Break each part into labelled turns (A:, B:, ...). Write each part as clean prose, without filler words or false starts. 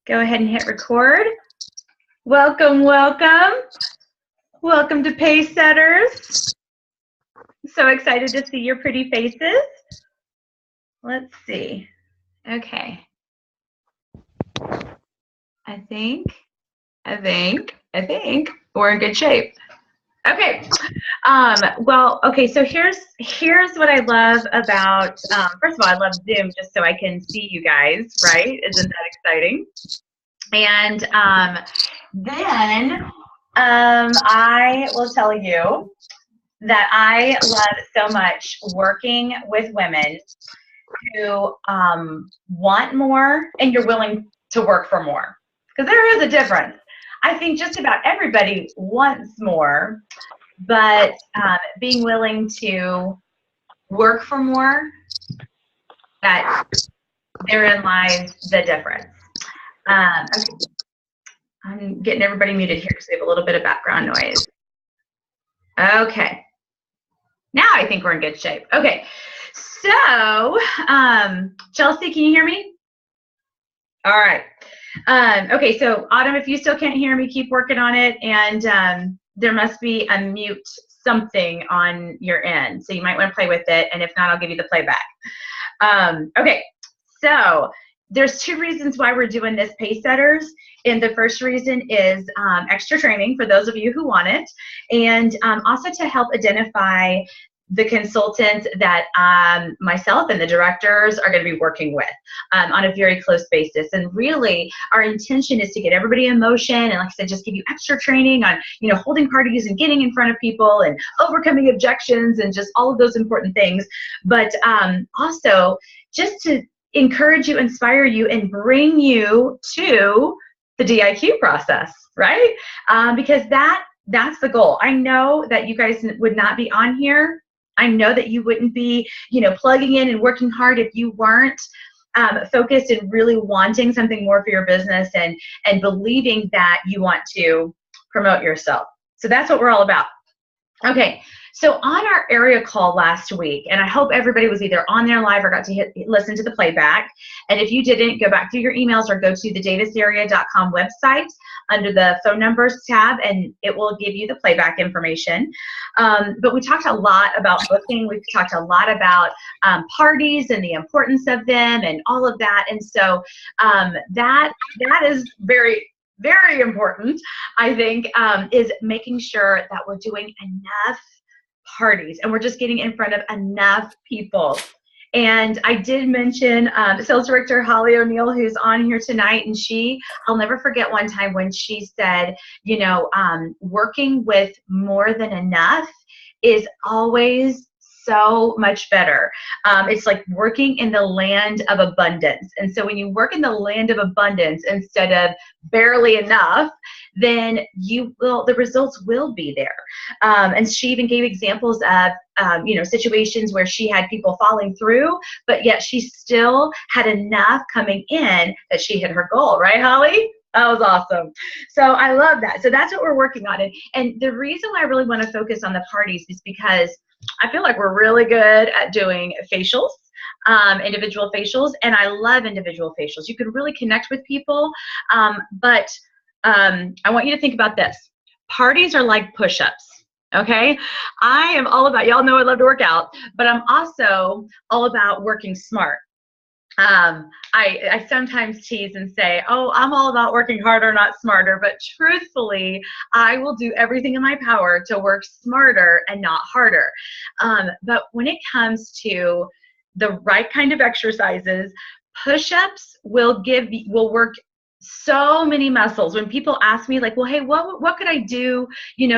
A: Go ahead and hit record. Welcome, welcome. Welcome to Pacesetters. So excited to see your pretty faces. Let's see. Okay. I think we're in good shape. Okay. So here's what I love about, first of all, I love Zoom just so I can see you guys, right? Isn't that exciting? And then I will tell you that I love so much working with women who want more and you're willing to work for more. Because there is a difference. I think just about everybody wants more, but being willing to work for more, that therein lies the difference. Okay. I'm getting everybody muted here because we have a little bit of background noise. Okay. Now I think we're in good shape. Okay. So, Chelsea, can you hear me? All right. Okay, so Autumn, if you still can't hear me, keep working on it. And there must be a mute something on your end. So you might want to play with it. And if not, I'll give you the playback. Okay, so there's two reasons why we're doing this Pacesetters. And the first reason is extra training for those of you who want it. And also to help identify the consultants that myself and the directors are going to be working with on a very close basis. And really, our intention is to get everybody in motion and, like I said, just give you extra training on, holding parties and getting in front of people and overcoming objections and just all of those important things. But also just to encourage you, inspire you, and bring you to the DIQ process, right? Because that's the goal. I know that you guys would not be on here. I know that you wouldn't be, plugging in and working hard if you weren't focused and really wanting something more for your business and believing that you want to promote yourself. So that's what we're all about. Okay, so on our area call last week, and I hope everybody was either on there live or got to listen to the playback. And if you didn't, go back through your emails or go to the davisarea.com website under the phone numbers tab, and it will give you the playback information. But we talked a lot about booking. We've talked a lot about parties and the importance of them and all of that. And so that is very, very important, I think, is making sure that we're doing enough parties and we're just getting in front of enough people. And I did mention Sales Director Holly O'Neill, who's on here tonight, and I'll never forget one time when she said, working with more than enough is always so much better. It's like working in the land of abundance. And so when you work in the land of abundance instead of barely enough, then the results will be there. And she even gave examples of, situations where she had people falling through, but yet she still had enough coming in that she hit her goal, right, Holly? That was awesome. So I love that. So that's what we're working on. And the reason why I really want to focus on the parties is because I feel like we're really good at doing facials, individual facials, and I love individual facials. You can really connect with people, but I want you to think about this. Parties are like push-ups, okay? I am all about, y'all know I love to work out, but I'm also all about working smart. I sometimes tease and say, oh, I'm all about working harder, not smarter. But truthfully, I will do everything in my power to work smarter and not harder. But when it comes to the right kind of exercises, push-ups will work so many muscles. When people ask me, like, well, hey, what could I do,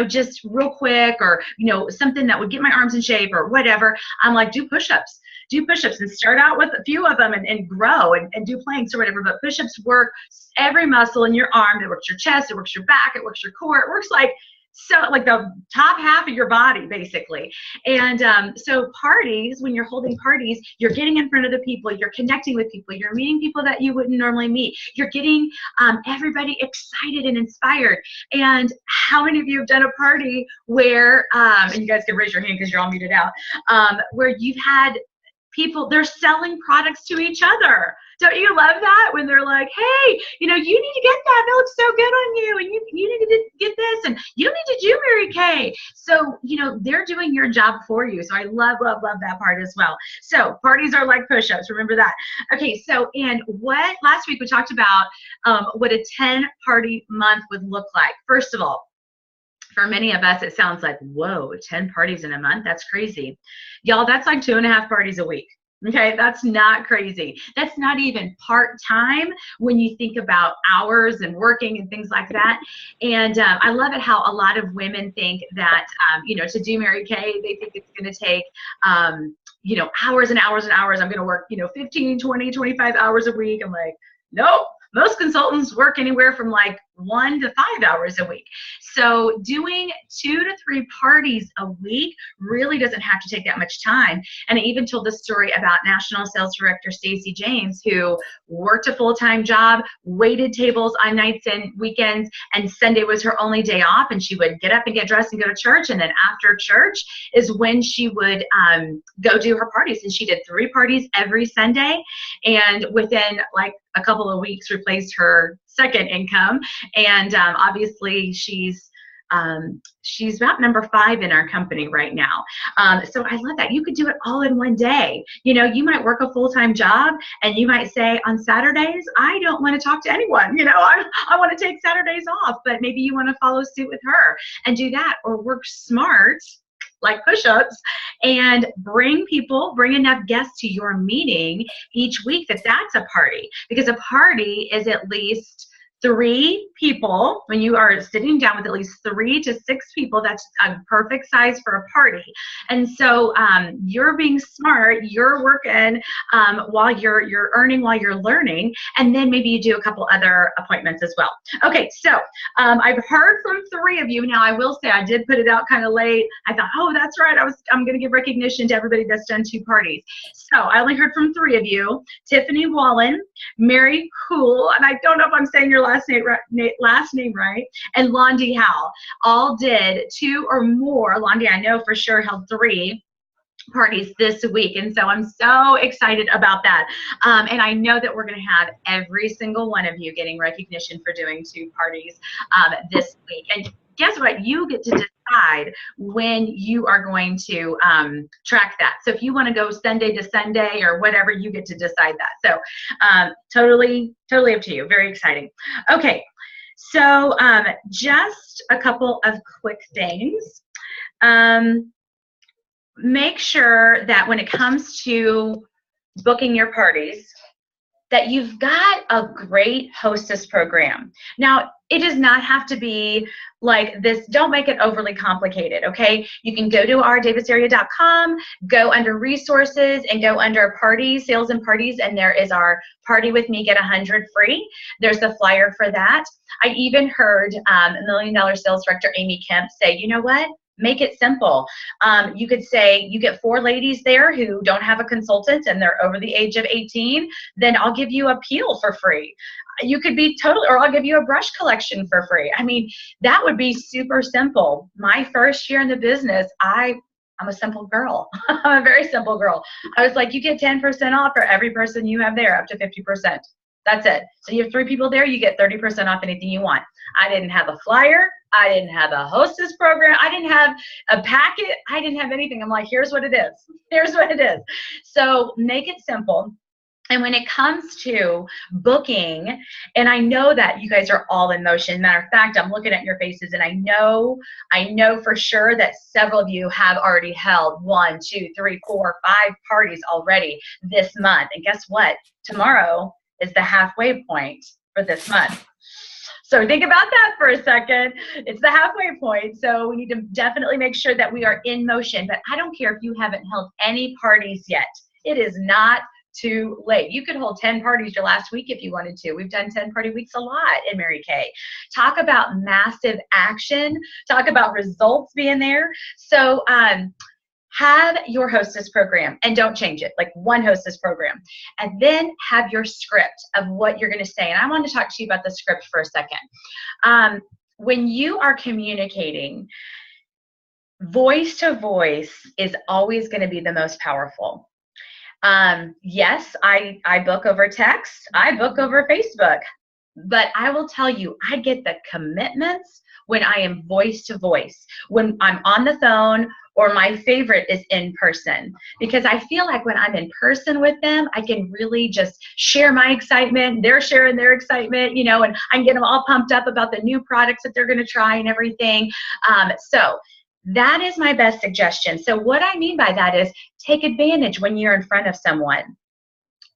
A: just real quick, or, something that would get my arms in shape or whatever, I'm like, do push-ups. Do push-ups and start out with a few of them and grow and do planks or whatever. But push-ups work every muscle in your arm. It works your chest, it works your back, it works your core. It works like the top half of your body, basically. And so parties, when you're holding parties, you're getting in front of the people, you're connecting with people, you're meeting people that you wouldn't normally meet. You're getting everybody excited and inspired. And how many of you have done a party where, and you guys can raise your hand because you're all muted out, where you've had people, they're selling products to each other. Don't you love that? When they're like, hey, you need to get that. That looks so good on you. And you need to get this. And you need to do Mary Kay. So, they're doing your job for you. So I love, love, love that part as well. So parties are like push-ups. Remember that. Okay. So, and last week we talked about what a 10-party month would look like. First of all, for many of us, it sounds like, whoa, 10 parties in a month? That's crazy. Y'all, that's like 2.5 parties a week. Okay, that's not crazy. That's not even part-time when you think about hours and working and things like that. And I love it how a lot of women think that, to do Mary Kay, they think it's going to take, hours and hours and hours. I'm going to work, 15, 20, 25 hours a week. I'm like, nope. Most consultants work anywhere from like 1 to 5 hours a week. So doing 2 to 3 parties a week really doesn't have to take that much time. And I even told the story about National Sales Director Stacey James, who worked a full-time job, waited tables on nights and weekends, and Sunday was her only day off, and she would get up and get dressed and go to church, and then after church is when she would go do her parties. And she did 3 parties every Sunday, and within like a couple of weeks replaced her second income. And obviously she's about number 5 in our company right now. So I love that. You could do it all in one day. You might work a full-time job and you might say on Saturdays, I don't want to talk to anyone. I want to take Saturdays off, but maybe you want to follow suit with her and do that, or work smart like push-ups and bring enough guests to your meeting each week that's a party, because a party is at least 3 people. When you are sitting down with at least 3 to 6 people, that's a perfect size for a party. And so you're being smart, you're working while you're earning, while you're learning, and then maybe you do a couple other appointments as well. Okay, so I've heard from 3 of you. Now I will say I did put it out kind of late. I thought, oh, that's right, I'm going to give recognition to everybody that's done 2 parties. So I only heard from 3 of you: Tiffany Wallen, Mary Cool, and I don't know if I'm saying your last name right, and Londi Howell. All did 2 or more. Londi, I know for sure, held 3 parties this week, and so I'm so excited about that. And I know that we're going to have every single one of you getting recognition for doing 2 parties this week. And guess what? You get to decide when you are going to track that. So if you want to go Sunday to Sunday or whatever, you get to decide that. So totally up to you. Very exciting. Okay, so just a couple of quick things. Make sure that when it comes to booking your parties, that you've got a great hostess program. Now, it does not have to be like this. Don't make it overly complicated, okay? You can go to rdavisarea.com, go under resources, and go under parties, sales and parties, and there is our Party With Me, Get 100 Free. There's the flyer for that. I even heard $1 Million Sales Director Amy Kemp say, you know what? Make it simple. You could say you get 4 ladies there who don't have a consultant and they're over the age of 18, then I'll give you a peel for free. You could be or I'll give you a brush collection for free. I mean, that would be super simple. My first year in the business, I'm a simple girl. I'm a very simple girl. I was like, you get 10% off for every person you have there, up to 50%. That's it. So you have 3 people there, you get 30% off anything you want. I didn't have a flyer. I didn't have a hostess program. I didn't have a packet. I didn't have anything. I'm like, here's what it is. Here's what it is. So make it simple. And when it comes to booking, and I know that you guys are all in motion. Matter of fact, I'm looking at your faces, and I know for sure that several of you have already held 1, 2, 3, 4, 5 parties already this month. And guess what? Tomorrow is the halfway point for this month. So think about that for a second. It's the halfway point. So we need to definitely make sure that we are in motion. But I don't care if you haven't held any parties yet. It is not too late. You could hold 10 parties your last week if you wanted to. We've done 10 party weeks a lot in Mary Kay. Talk about massive action. Talk about results being there. So have your hostess program and don't change it, like one hostess program. And then have your script of what you're going to say. And I want to talk to you about the script for a second. When you are communicating, voice to voice is always going to be the most powerful. Yes, I book over text. I book over Facebook. But I will tell you, I get the commitments when I am voice to voice, when I'm on the phone, or my favorite is in person. Because I feel like when I'm in person with them, I can really just share my excitement. They're sharing their excitement, you know, and I can get them all pumped up about the new products that they're going to try and everything. So that is my best suggestion. So what I mean by that is take advantage when you're in front of someone.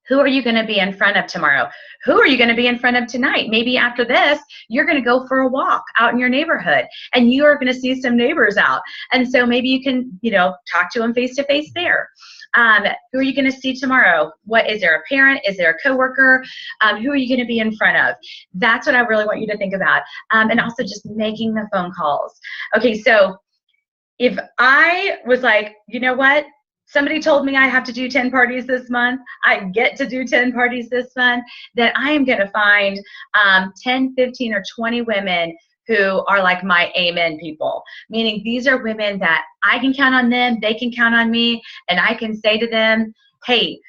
A: Who are you going to be in front of tomorrow? Who are you going to be in front of tonight? Maybe after this, you're going to go for a walk out in your neighborhood and you are going to see some neighbors out. And so maybe you can, you know, talk to them face to face there. Who are you going to see tomorrow? What is there a parent? Is there a coworker? Who are you going to be in front of? That's what I really want you to think about. And also just making the phone calls. Okay, so if I was like, you know what? Somebody told me I have to do 10 parties this month. I get to do 10 parties this month. Then I am going to find 10, 15, or 20 women who are like my amen people. Meaning these are women that I can count on them, they can count on me, and I can say to them, hey,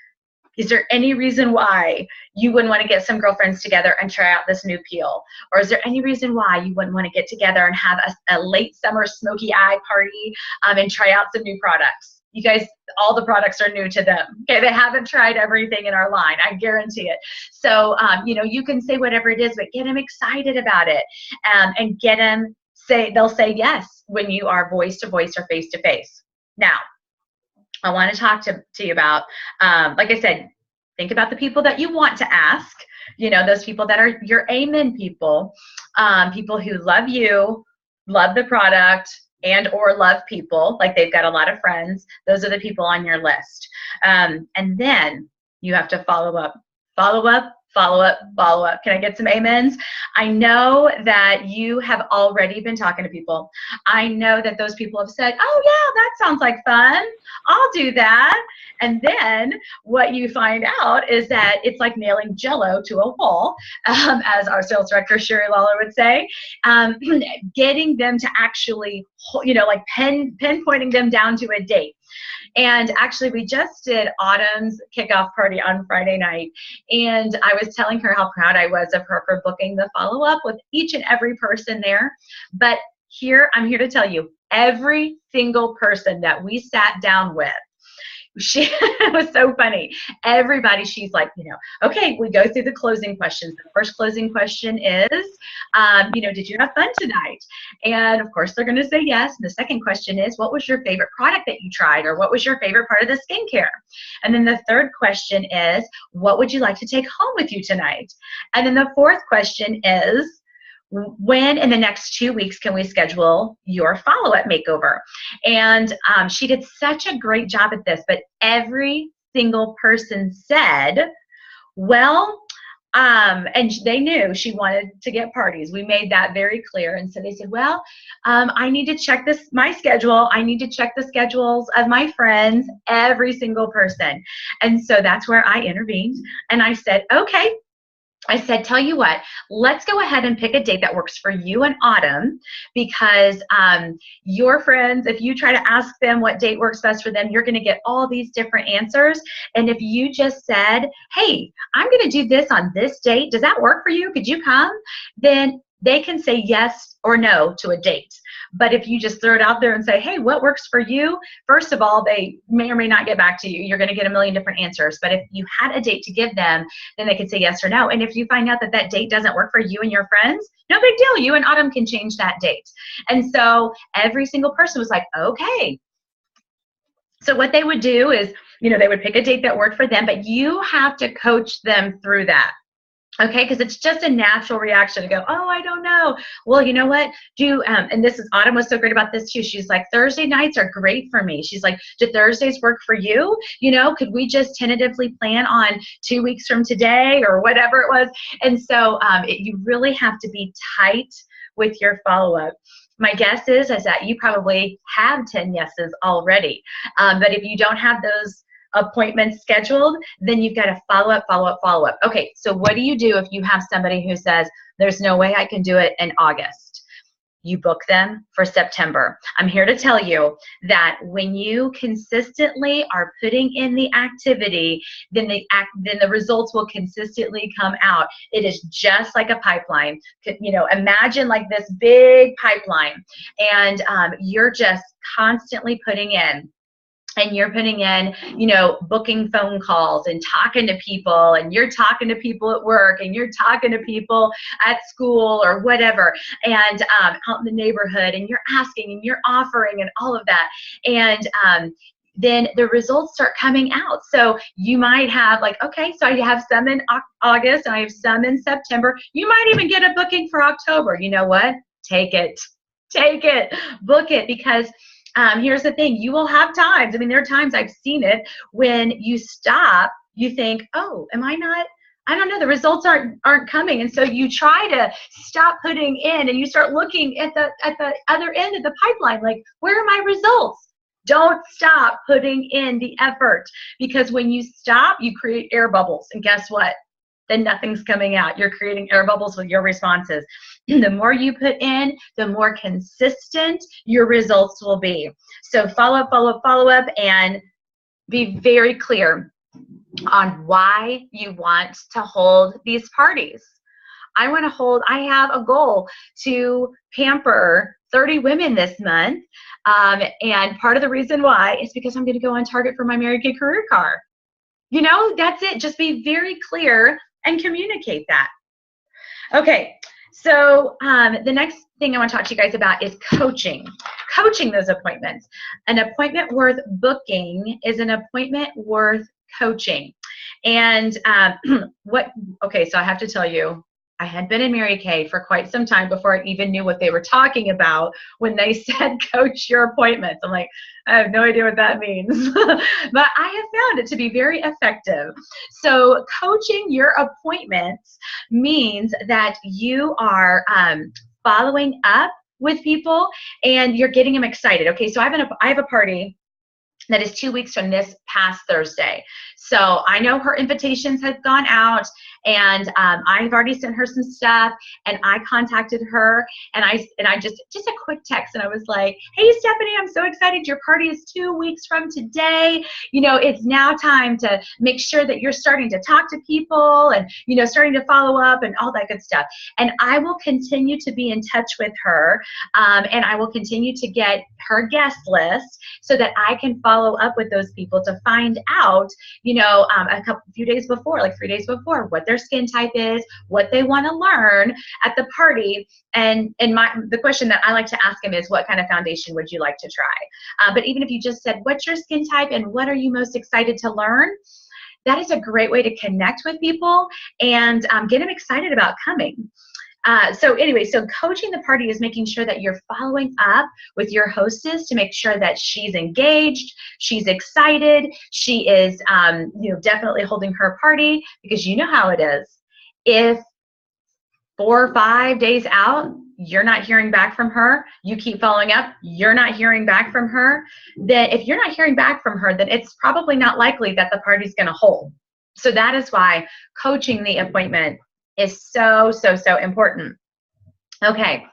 A: is there any reason why you wouldn't want to get some girlfriends together and try out this new peel? Or is there any reason why you wouldn't want to get together and have a late summer smoky eye party and try out some new products? You guys, all the products are new to them. Okay, they haven't tried everything in our line. I guarantee it. So, you know, you can say whatever it is, but get them excited about it, and get them they'll say yes when you are voice to voice or face to face. Now, I want to talk to you about, like I said, think about the people that you want to ask. You know, those people that are your amen people, people who love you, love the product, and or love people, like they've got a lot of friends. Those are the people on your list. And then you have to follow up, follow up, follow up, follow up. Can I get some amens? I know that you have already been talking to people. I know that those people have said, oh yeah, that sounds like fun. I'll do that. And then what you find out is that it's like nailing Jell-O to a wall, as our sales director, Sherry Lawler, would say, getting them to actually, you know, like pinpointing them down to a date. And actually, we just did Autumn's kickoff party on Friday night. And I was telling her how proud I was of her for booking the follow-up with each and every person there. But I'm here to tell you, every single person that we sat down with, it was so funny. Everybody, she's like, you know, okay, we go through the closing questions. The first closing question is, you know, did you have fun tonight? And of course, they're going to say yes. And the second question is, what was your favorite product that you tried? Or what was your favorite part of the skincare? And then the third question is, what would you like to take home with you tonight? And then the fourth question is, when in the next 2 weeks can we schedule your follow-up makeover? And she did such a great job at this, but every single person said, well, and they knew she wanted to get parties. We made that very clear. And so they said, well, I need to check my schedule. I need to check the schedules of my friends, every single person. And so that's where I intervened. And I said, okay. I said, tell you what, let's go ahead and pick a date that works for you and Autumn, because your friends, if you try to ask them what date works best for them, you're going to get all these different answers. And if you just said, hey, I'm going to do this on this date, does that work for you? Could you come? Then they can say yes or no to a date. But if you just throw it out there and say, hey, what works for you? First of all, they may or may not get back to you. You're going to get a million different answers. But if you had a date to give them, then they could say yes or no. And if you find out that that date doesn't work for you and your friends, no big deal. You and Autumn can change that date. And so every single person was like, okay. So what they would do is, you know, they would pick a date that worked for them, but you have to coach them through that. Okay, because it's just a natural reaction to go, oh, I don't know. Well, you know what? And this is, Autumn was so great about this too. She's like, Thursday nights are great for me. She's like, do Thursdays work for you? You know, could we just tentatively plan on 2 weeks from today or whatever it was? And so you really have to be tight with your follow-up. My guess is that you probably have 10 yeses already. But if you don't have those appointments scheduled, then you've got to follow up, follow up, follow up. Okay, so what do you do if you have somebody who says, there's no way I can do it in August? you book them for September. I'm here to tell you that when you consistently are putting in the activity, then the results will consistently come out. It is just like a pipeline. You know, imagine like this big pipeline, and you're just constantly putting in. And you're putting in, you know, booking phone calls and talking to people, and you're talking to people at work, and you're talking to people at school or whatever, and out in the neighborhood, and you're asking and you're offering and all of that. And then the results start coming out. So you might have like, okay, so I have some in August, and I have some in September. You might even get a booking for October. You know what? Take it, book it, because here's the thing, you will have times, I mean, there are times I've seen it when you stop, you think, oh, I don't know, the results aren't coming. And so you try to stop putting in, and you start looking at the other end of the pipeline, like, where are my results? Don't stop putting in the effort, because when you stop, you create air bubbles. And guess what? Then nothing's coming out. You're creating air bubbles with your responses. The more you put in, the more consistent your results will be. So follow up, and be very clear on why you want to hold these parties. I have a goal to pamper 30 women this month. And part of the reason why is because I'm going to go on Target for my Mary Kay career car. You know, that's it. Just be very clear and communicate that. Okay, so the next thing I want to talk to you guys about is coaching those appointments. An appointment worth booking is an appointment worth coaching. And so I have to tell you, I had been in Mary Kay for quite some time before I even knew what they were talking about when they said coach your appointments. I'm like, I have no idea what that means. But I have found it to be very effective. So coaching your appointments means that you are following up with people, and you're getting them excited. Okay, so I have a party that is 2 weeks from this past Thursday. So I know her invitations have gone out, and I've already sent her some stuff, and I contacted her, and I just a quick text, and I was like, hey, Stephanie, I'm so excited. Your party is 2 weeks from today. You know, it's now time to make sure that you're starting to talk to people, and, you know, starting to follow up and all that good stuff. And I will continue to be in touch with her, and I will continue to get her guest list so that I can follow up with those people to find out, you know, few days before, like 3 days before, what their skin type is, what they want to learn at the party. And the question that I like to ask them is, what kind of foundation would you like to try? But even if you just said, what's your skin type and what are you most excited to learn? That is a great way to connect with people and get them excited about coming. So coaching the party is making sure that you're following up with your hostess to make sure that she's engaged, she's excited, she is, definitely holding her party, because you know how it is. If 4 or 5 days out, you're not hearing back from her, you keep following up, you're not hearing back from her, then if you're not hearing back from her, then it's probably not likely that the party's going to hold. So that is why coaching the appointment is so important. Okay.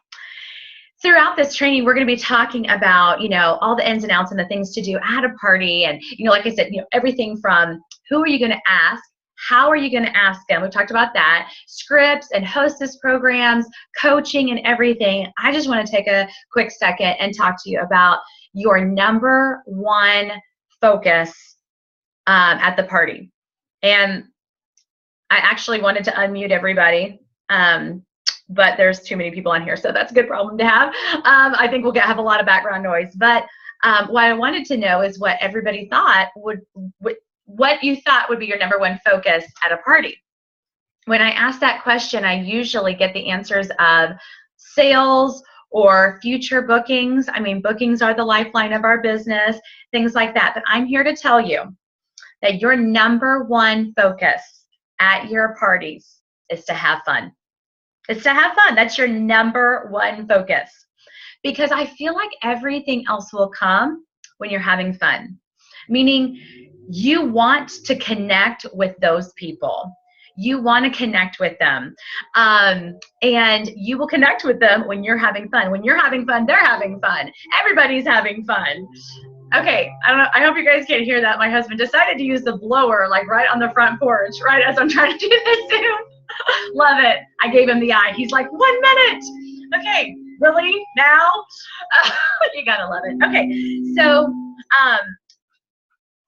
A: Throughout this training, we're going to be talking about, you know, all the ins and outs and the things to do at a party. And, you know, like I said, you know, everything from who are you going to ask, how are you going to ask them? We've talked about that, scripts and hostess programs, coaching and everything. I just want to take a quick second and talk to you about your number one focus at the party. And I actually wanted to unmute everybody, but there's too many people on here, so that's a good problem to have. I think we'll have a lot of background noise. But what I wanted to know is what everybody thought what you thought would be your number one focus at a party. When I ask that question, I usually get the answers of sales or future bookings. I mean, bookings are the lifeline of our business, things like that. But I'm here to tell you that your number one focus at your parties is to have fun. It's to have fun. That's your number one focus. Because I feel like everything else will come when you're having fun. Meaning you want to connect with those people. You want to connect with them. And you will connect with them when you're having fun. When you're having fun, they're having fun. Everybody's having fun. Okay, I hope you guys can't hear that. My husband decided to use the blower like right on the front porch, right as I'm trying to do this Zoom. Love it. I gave him the eye. He's like, 1 minute. Okay, really? Now? You gotta love it. Okay, so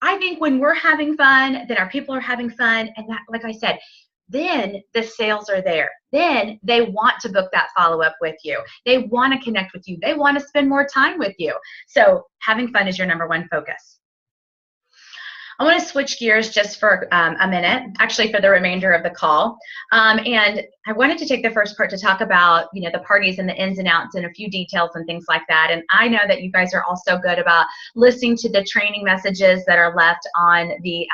A: I think when we're having fun, then our people are having fun, and that, like I said, then the sales are there. Then they want to book that follow-up with you. They want to connect with you. They want to spend more time with you. So having fun is your number one focus. I want to switch gears just for a minute, actually for the remainder of the call. And I wanted to take the first part to talk about, you know, the parties and the ins and outs and a few details and things like that. And I know that you guys are also good about listening to the training messages that are left on the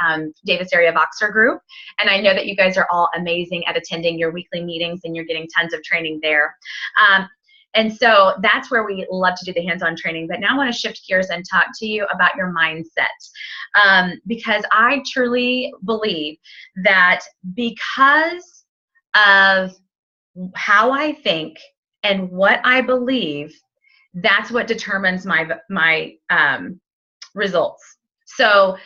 A: Davis Area Voxer group. And I know that you guys are all amazing at attending your weekly meetings and you're getting tons of training there. And so that's where we love to do the hands-on training. But now I want to shift gears and talk to you about your mindset. Because I truly believe that because of how I think and what I believe, that's what determines my results. So,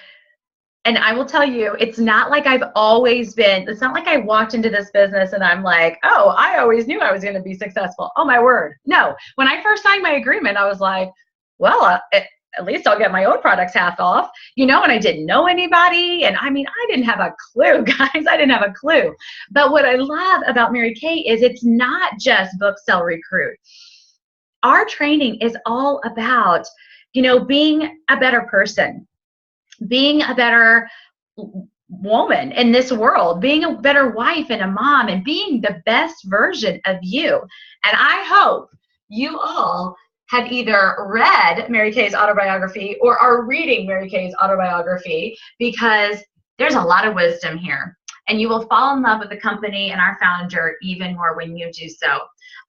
A: and I will tell you, it's not like I've always been, it's not like I walked into this business and I'm like, oh, I always knew I was going to be successful. Oh, my word. No. When I first signed my agreement, I was like, well, at least I'll get my own products half off, you know, and I didn't know anybody. And I mean, I didn't have a clue, guys. I didn't have a clue. But what I love about Mary Kay is it's not just book, sell, recruit. Our training is all about, you know, being a better person, being a better woman in this world, being a better wife and a mom, and being the best version of you. And I hope you all have either read Mary Kay's autobiography or are reading Mary Kay's autobiography, because there's a lot of wisdom here. And you will fall in love with the company and our founder even more when you do so.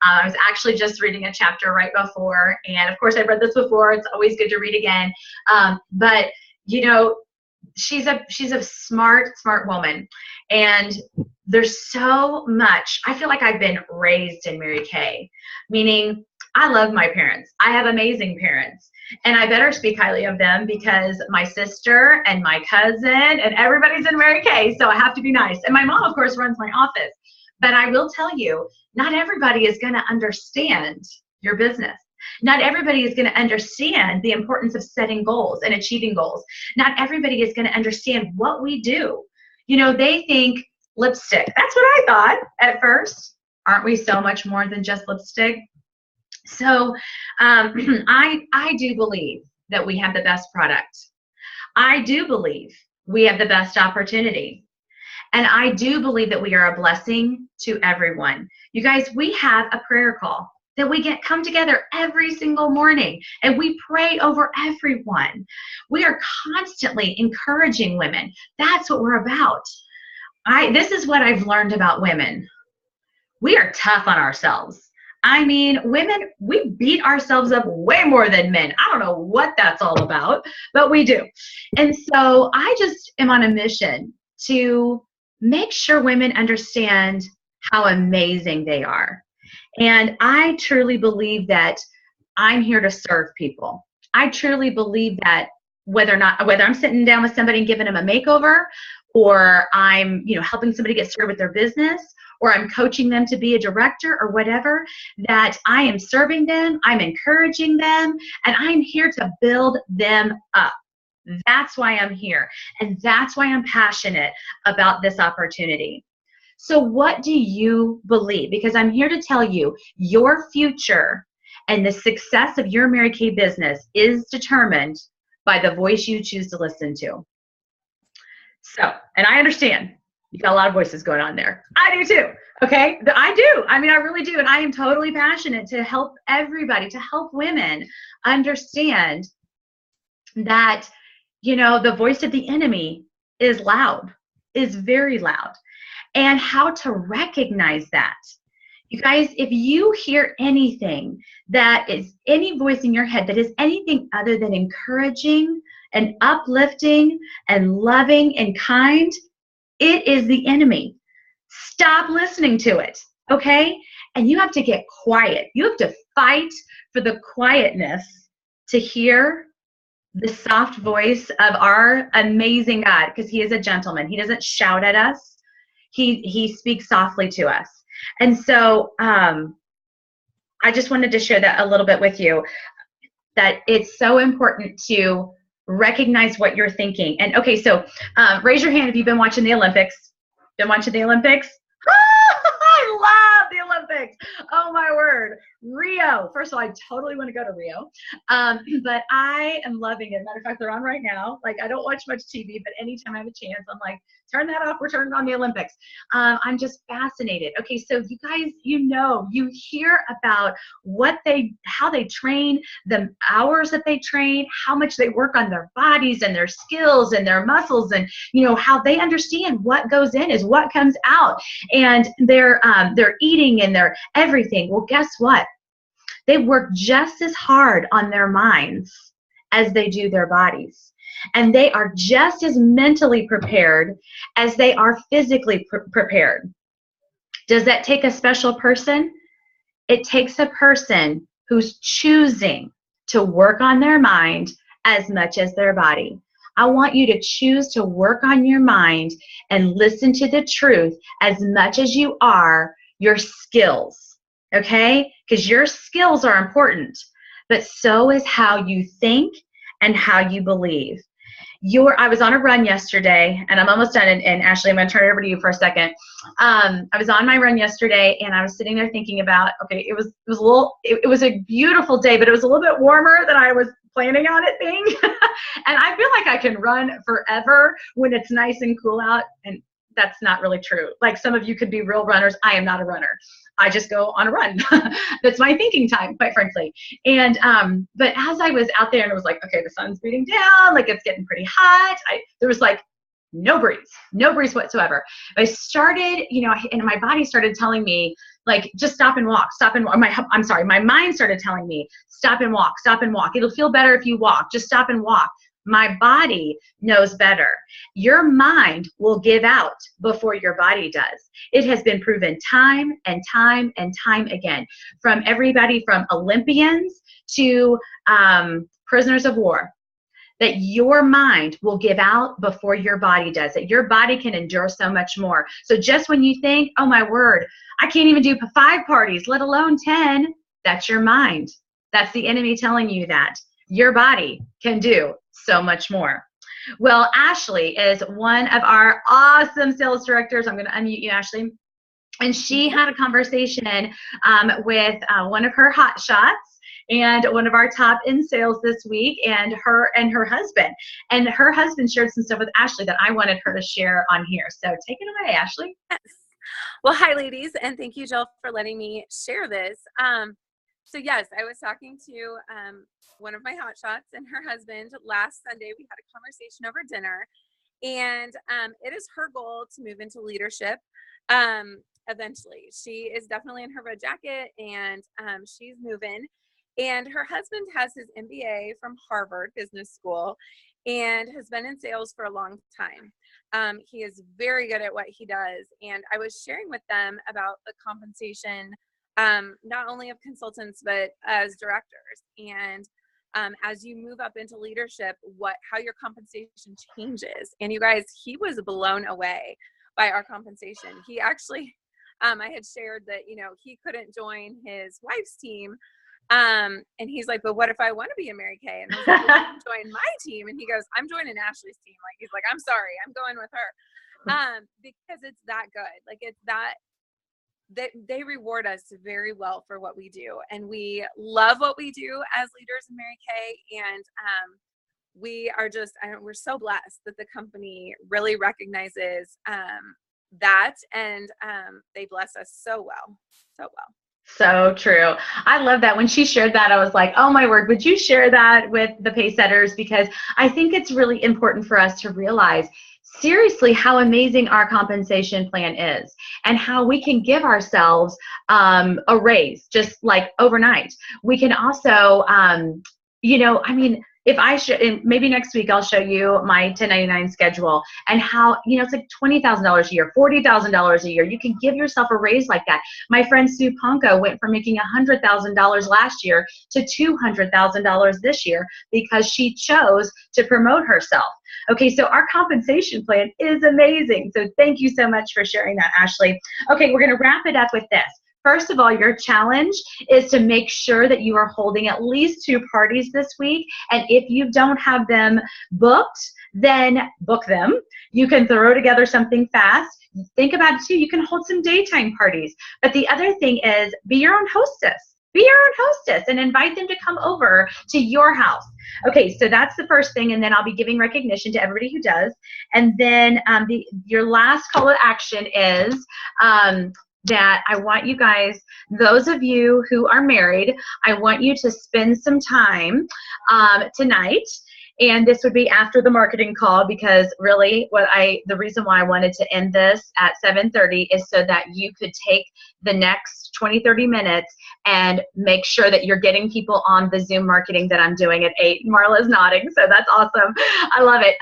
A: I was actually just reading a chapter right before, and of course I've read this before. It's always good to read again. But you know, she's a smart woman, and there's so much. I feel like I've been raised in Mary Kay, meaning I love my parents. I have amazing parents, and I better speak highly of them because my sister and my cousin and everybody's in Mary Kay, so I have to be nice. And my mom, of course, runs my office. But I will tell you, not everybody is going to understand your business. Not everybody is going to understand the importance of setting goals and achieving goals. Not everybody is going to understand what we do. You know, they think lipstick. That's what I thought at first. Aren't we so much more than just lipstick? So I do believe that we have the best product. I do believe we have the best opportunity. And I do believe that we are a blessing to everyone. You guys, we have a prayer call that we come together every single morning and we pray over everyone. We are constantly encouraging women. That's what we're about. This is what I've learned about women. We are tough on ourselves. I mean, women, we beat ourselves up way more than men. I don't know what that's all about, but we do. And so I just am on a mission to make sure women understand how amazing they are. And I truly believe that I'm here to serve people. I truly believe that whether I'm sitting down with somebody and giving them a makeover, or I'm, you know, helping somebody get started with their business, or I'm coaching them to be a director or whatever, that I am serving them, I'm encouraging them, and I'm here to build them up. That's why I'm here. And that's why I'm passionate about this opportunity. So what do you believe? Because I'm here to tell you, your future and the success of your Mary Kay business is determined by the voice you choose to listen to. So, and I understand you got a lot of voices going on there. I do too. Okay. I do. I mean, I really do. And I am totally passionate to help everybody, to help women understand that, you know, the voice of the enemy is loud, is very loud, and how to recognize that. You guys, if you hear anything that is any voice in your head that is anything other than encouraging and uplifting and loving and kind, it is the enemy. Stop listening to it, okay? And you have to get quiet. You have to fight for the quietness to hear the soft voice of our amazing God, because he is a gentleman. He doesn't shout at us. He speaks softly to us. And so I just wanted to share that a little bit with you, that it's so important to recognize what you're thinking. And okay, so raise your hand if you've been watching the Olympics. Been watching the Olympics? I love the Olympics. Oh my word. Rio. First of all, I totally want to go to Rio. But I am loving it. Matter of fact, they're on right now. Like, I don't watch much TV, but anytime I have a chance, I'm like, turn that off. We're turning on the Olympics. I'm just fascinated. Okay, so you guys, you hear about how they train, the hours that they train, how much they work on their bodies and their skills and their muscles, and how they understand what goes in is what comes out, and their eating and their everything. Well, guess what? They work just as hard on their minds as they do their bodies. And they are just as mentally prepared as they are physically prepared. Does that take a special person? It takes a person who's choosing to work on their mind as much as their body. I want you to choose to work on your mind and listen to the truth as much as you are your skills, okay? Because your skills are important, but so is how you think and how you believe. I was on a run yesterday, and I'm almost done, and Ashley, I'm going to turn it over to you for a second. I was on my run yesterday, and I was sitting there thinking about, okay, it was a beautiful day, but it was a little bit warmer than I was planning on it being. And I feel like I can run forever when it's nice and cool out, and that's not really true. Like, some of you could be real runners. I am not a runner. I just go on a run. That's my thinking time, quite frankly. And but as I was out there, and it was like, okay, the sun's beating down, like it's getting pretty hot. There was like no breeze whatsoever. I started, and my body started telling me, like, just stop and walk, my mind started telling me, stop and walk. It'll feel better if you walk. Just stop and walk. My body knows better. Your mind will give out before your body does. It has been proven time and time and time again, from everybody from Olympians to prisoners of war, that your mind will give out before your body does, that your body can endure so much more. So just when you think, oh my word, I can't even do 5 parties, let alone 10, that's your mind. That's the enemy telling you that your body can do so much more. Well, Ashley is one of our awesome sales directors. I'm going to unmute you, Ashley. And she had a conversation with one of her hot shots and one of our top in sales this week, and her husband. And her husband shared some stuff with Ashley that I wanted her to share on here. So take it away, Ashley.
B: Yes. Well, hi, ladies, and thank you, Jill, for letting me share this. So yes, I was talking to one of my hotshots and her husband last Sunday. We had a conversation over dinner, and it is her goal to move into leadership eventually. She is definitely in her red jacket, and she's moving. And her husband has his MBA from Harvard Business School and has been in sales for a long time. He is very good at what he does. And I was sharing with them about the compensation, not only of consultants, but as directors. And as you move up into leadership, how your compensation changes. And you guys, he was blown away by our compensation. He actually, I had shared that, he couldn't join his wife's team. And he's like, but what if I want to be a Mary Kay? And I was like, well, you can join my team. And he goes, I'm joining Ashley's team. Like, he's like, I'm sorry, I'm going with her. Because it's that good. Like, it's that they reward us very well for what we do. And we love what we do as leaders in Mary Kay. And we are we're so blessed that the company really recognizes that. And they bless us so well.
A: So true. I love that. When she shared that, I was like, oh my word, would you share that with the Pacesetters? Because I think it's really important for us to realize seriously how amazing our compensation plan is, and how we can give ourselves a raise just like overnight. We can also, if I should, and maybe next week I'll show you my 1099 schedule and how, you know, it's like $20,000 a year, $40,000 a year. You can give yourself a raise like that. My friend Sue Ponko went from making $100,000 last year to $200,000 this year because she chose to promote herself. Okay, so our compensation plan is amazing. So thank you so much for sharing that, Ashley. Okay, we're gonna wrap it up with this. First of all, your challenge is to make sure that you are holding at least 2 parties this week. And if you don't have them booked, then book them. You can throw together something fast. Think about it too. You can hold some daytime parties. But the other thing is be your own hostess. Be your own hostess and invite them to come over to your house. Okay, so that's the first thing, and then I'll be giving recognition to everybody who does. And then your last call to action is that I want you guys, those of you who are married, I want you to spend some time tonight. And this would be after the marketing call, because really the reason why I wanted to end this at 7:30 is so that you could take the next 20, 30 minutes and make sure that you're getting people on the Zoom marketing that I'm doing at 8. Marla's nodding, so that's awesome. I love it.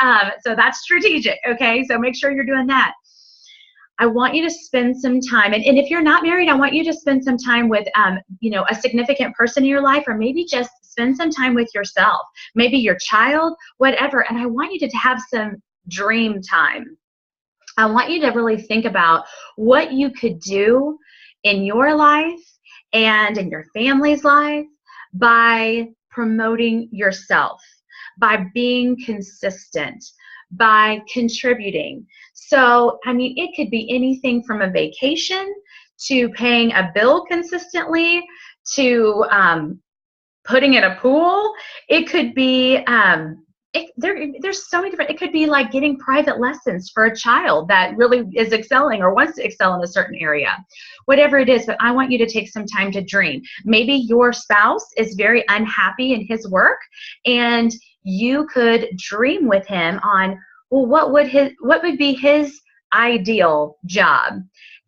A: So that's strategic, okay? So make sure you're doing that. I want you to spend some time, and if you're not married, I want you to spend some time with, you know, a significant person in your life, or maybe just spend some time with yourself, maybe your child, whatever. And I want you to have some dream time. I want you to really think about what you could do in your life and in your family's life by promoting yourself, by being consistent, by contributing. So, I mean, it could be anything from a vacation to paying a bill consistently to putting in a pool. It could be, there's so many different, it could be like getting private lessons for a child that really is excelling or wants to excel in a certain area. Whatever it is, but I want you to take some time to dream. Maybe your spouse is very unhappy in his work, and you could dream with him on, well, what would be his ideal job?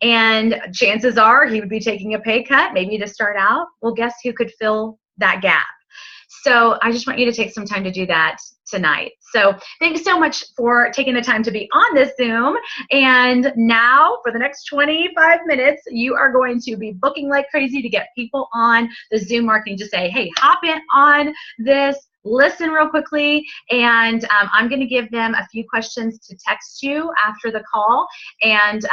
A: And chances are he would be taking a pay cut, maybe to start out. Well, guess who could fill that gap? So I just want you to take some time to do that tonight. So thanks so much for taking the time to be on this Zoom. And now for the next 25 minutes, you are going to be booking like crazy to get people on the Zoom marketing. Just say, hey, hop in on this, listen real quickly, and I'm going to give them a few questions to text you after the call. And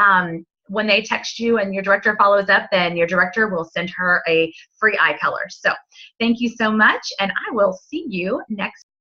A: when they text you and your director follows up, then your director will send her a free eye color. So thank you so much, and I will see you next